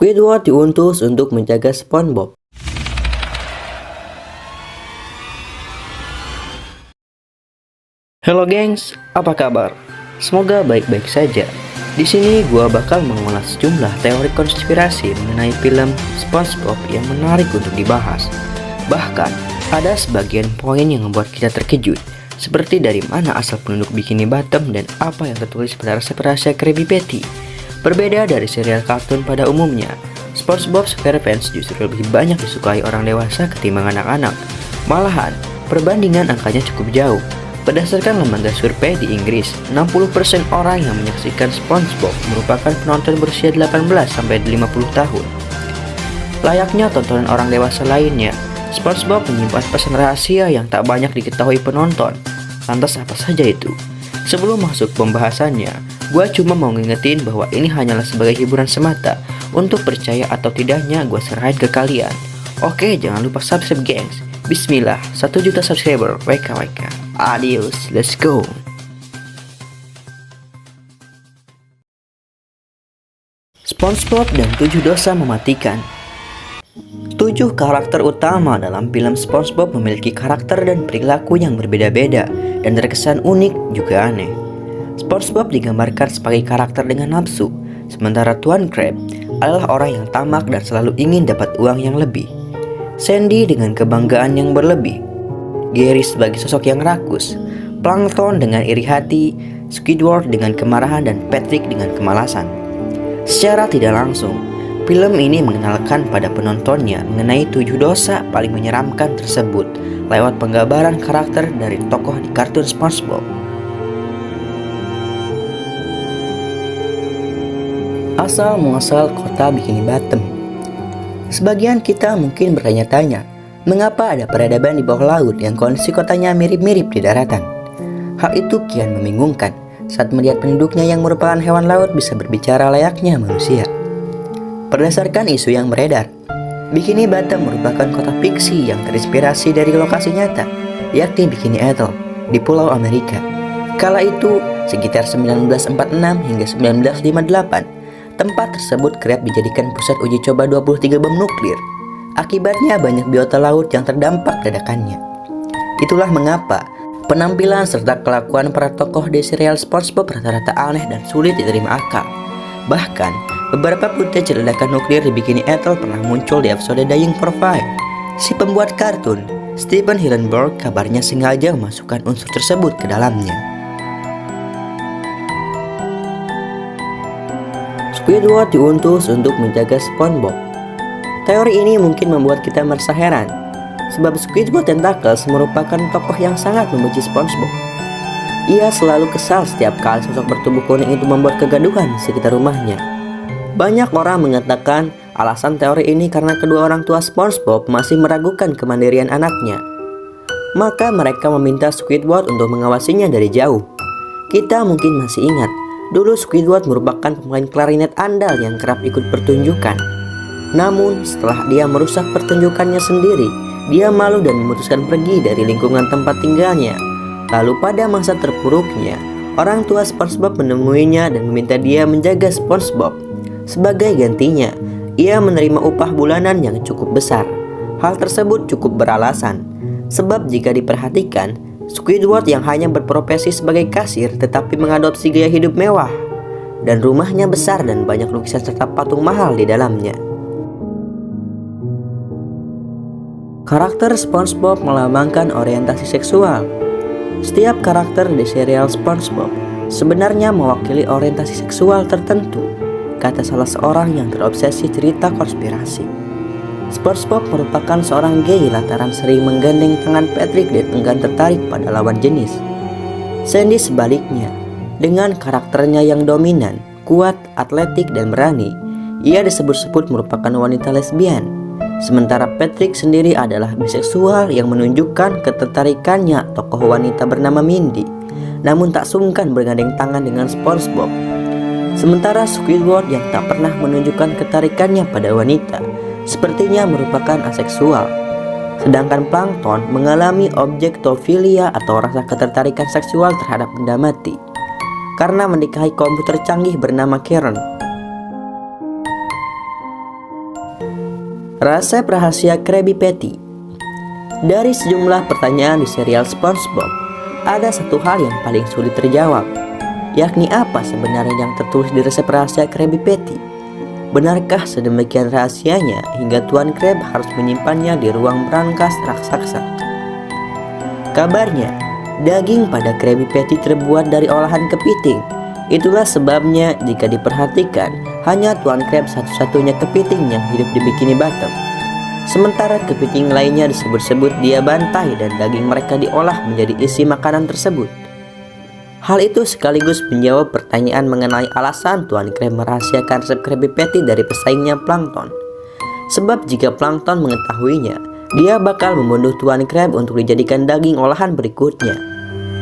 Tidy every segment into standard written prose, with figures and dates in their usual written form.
Squidward diutus untuk menjaga SpongeBob. Halo gengs, apa kabar? Semoga baik-baik saja. Di sini gua bakal mengulas sejumlah teori konspirasi mengenai film SpongeBob yang menarik untuk dibahas. Bahkan, ada sebagian poin yang membuat kita terkejut, seperti dari mana asal penduduk Bikini Bottom dan apa yang tertulis pada resep rahasia Krabby Patty. Berbeda dari serial kartun pada umumnya, SpongeBob SquarePants justru lebih banyak disukai orang dewasa ketimbang anak-anak. Malahan, perbandingan angkanya cukup jauh. Berdasarkan lembaga survei di Inggris, 60% orang yang menyaksikan SpongeBob merupakan penonton berusia 18-50 tahun. Layaknya tontonan orang dewasa lainnya, SpongeBob menyimpan pesan rahasia yang tak banyak diketahui penonton. Lantas apa saja itu? Sebelum masuk pembahasannya, gue cuma mau ngingetin bahwa ini hanyalah sebagai hiburan semata. Untuk percaya atau tidaknya gue serahin ke kalian. Oke, jangan lupa subscribe gengs. Bismillah, 1 juta subscriber, WKWK. Adios, let's go. SpongeBob dan 7 dosa mematikan. 7 karakter utama dalam film SpongeBob memiliki karakter dan perilaku yang berbeda-beda dan terkesan unik juga aneh. SpongeBob digambarkan sebagai karakter dengan nafsu, sementara Tuan Krab adalah orang yang tamak dan selalu ingin dapat uang yang lebih. Sandy dengan kebanggaan yang berlebih, Gary sebagai sosok yang rakus, Plankton dengan iri hati, Squidward dengan kemarahan, dan Patrick dengan kemalasan. Secara tidak langsung, film ini mengenalkan pada penontonnya mengenai 7 dosa paling menyeramkan tersebut lewat penggambaran karakter dari tokoh di kartun SpongeBob. Asal-muasal kota Bikini Bottom. Sebagian kita mungkin bertanya-tanya, mengapa ada peradaban di bawah laut yang kondisi kotanya mirip-mirip di daratan? Hal itu kian membingungkan saat melihat penduduknya yang merupakan hewan laut bisa berbicara layaknya manusia. Berdasarkan isu yang beredar, Bikini Bottom merupakan kota fiksi yang terinspirasi dari lokasi nyata, yakni Bikini Atoll di Pulau Amerika. Kala itu, sekitar 1946 hingga 1958, tempat tersebut kerap dijadikan pusat uji coba 23 bom nuklir. Akibatnya banyak biota laut yang terdampak ledakannya. Itulah mengapa penampilan serta kelakuan para tokoh di serial SpongeBob rata-rata aneh dan sulit diterima akal. Bahkan, beberapa footage ledakan nuklir di Bikini Atoll pernah muncul di episode Dying for Five. Si pembuat kartun, Stephen Hillenburg, kabarnya sengaja memasukkan unsur tersebut ke dalamnya. Squidward diutus untuk menjaga SpongeBob. Teori ini mungkin membuat kita merasa heran, sebab Squidward Tentacles merupakan tokoh yang sangat membenci SpongeBob. Ia selalu kesal setiap kali sosok bertubuh kuning itu membuat kegaduhan di sekitar rumahnya. Banyak orang mengatakan alasan teori ini karena kedua orang tua SpongeBob masih meragukan kemandirian anaknya. Maka mereka meminta Squidward untuk mengawasinya dari jauh. Kita mungkin masih ingat, dulu Squidward merupakan pemain klarinet andal yang kerap ikut pertunjukan. Namun setelah dia merusak pertunjukannya sendiri, dia malu dan memutuskan pergi dari lingkungan tempat tinggalnya. Lalu pada masa terpuruknya, orang tua SpongeBob menemuinya dan meminta dia menjaga SpongeBob. Sebagai gantinya, ia menerima upah bulanan yang cukup besar. Hal tersebut cukup beralasan, sebab jika diperhatikan, Squidward yang hanya berprofesi sebagai kasir tetapi mengadopsi gaya hidup mewah, dan rumahnya besar dan banyak lukisan serta patung mahal di dalamnya. Karakter SpongeBob melambangkan orientasi seksual. Setiap karakter di serial SpongeBob sebenarnya mewakili orientasi seksual tertentu, kata salah seorang yang terobsesi cerita konspirasi. SpongeBob merupakan seorang gay lantaran sering menggandeng tangan Patrick dan enggan tertarik pada lawan jenis. Sandy sebaliknya, dengan karakternya yang dominan, kuat, atletik, dan berani, ia disebut-sebut merupakan wanita lesbian. Sementara Patrick sendiri adalah biseksual yang menunjukkan ketertarikannya tokoh wanita bernama Mindy, namun tak sungkan bergandeng tangan dengan SpongeBob. Sementara Squidward yang tak pernah menunjukkan ketarikannya pada wanita, sepertinya merupakan aseksual. Sedangkan Plankton mengalami objektofilia atau rasa ketertarikan seksual terhadap benda mati karena menikahi komputer canggih bernama Karen. Resep rahasia Krabby Patty. Dari sejumlah pertanyaan di serial SpongeBob, ada satu hal yang paling sulit terjawab, yakni apa sebenarnya yang tertulis di resep rahasia Krabby Patty? Benarkah sedemikian rahasianya hingga Tuan Krab harus menyimpannya di ruang brankas raksasa? Kabarnya, daging pada Krabby Patty terbuat dari olahan kepiting. Itulah sebabnya jika diperhatikan, hanya Tuan Krab satu-satunya kepiting yang hidup di Bikini Bottom. Sementara kepiting lainnya disebut-sebut dia bantai dan daging mereka diolah menjadi isi makanan tersebut. Hal itu sekaligus menjawab pertanyaan mengenai alasan Tuan Krab merahasiakan resep Krabby Patty dari pesaingnya Plankton. Sebab jika Plankton mengetahuinya, dia bakal membunuh Tuan Krab untuk dijadikan daging olahan berikutnya.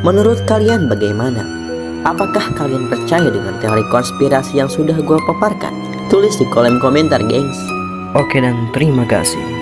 Menurut kalian bagaimana? Apakah kalian percaya dengan teori konspirasi yang sudah gue paparkan? Tulis di kolom komentar, gengs. Oke dan terima kasih.